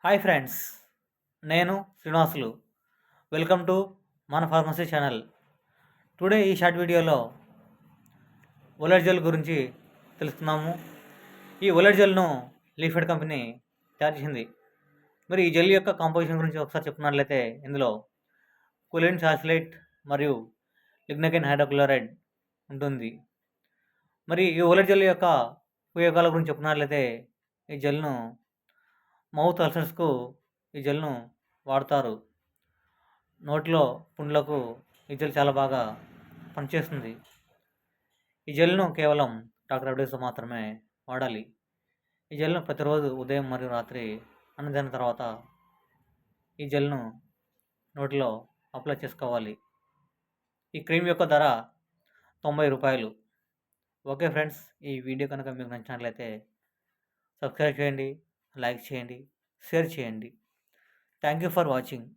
Hi friends, నేను Srinivasulu. Welcome to మన pharmacy channel. Today ఈ షార్ట్ వీడియోలో ఒలెట్ జెల్ గురించి తెలుసుకున్నాము. ఈ ఒలెట్ జెల్ను లీఫెడ్ కంపెనీ తయారు చేసింది. మరి ఈ జెల్ యొక్క కాంపోజిషన్ గురించి ఒకసారి చెప్పుకున్నట్లయితే ఇందులో కొలిన్ సాలిసైలేట్ మరియు లిగ్నైన్ హైడ్రోక్లోరైడ్ ఉంటుంది. మరి ఈ ఒలెట్ జెల్ యొక్క ఉపయోగాల గురించి చెప్పుకున్నట్లయితే ఈ జెల్ను మౌత్ అల్సర్స్కు ఈ జెల్ను వాడతారు. నోట్లో పుండ్లకు ఈ జెల్ చాలా బాగా పనిచేస్తుంది. ఈ జెల్ను కేవలం డాక్టర్ అడ్వైస్తో మాత్రమే వాడాలి. ఈ జెల్ను ప్రతిరోజు ఉదయం మరియు రాత్రి అన్నం తిన్న తర్వాత ఈ జెల్ను నోటిలో అప్లై చేసుకోవాలి. ఈ క్రీమ్ యొక్క ధర 90 రూపాయలు. ఓకే ఫ్రెండ్స్, ఈ వీడియో కనుక మీకు నచ్చినట్లయితే సబ్స్క్రైబ్ చేయండి, లైక్ చేయండి, షేర్ చేయండి. Thank you for watching.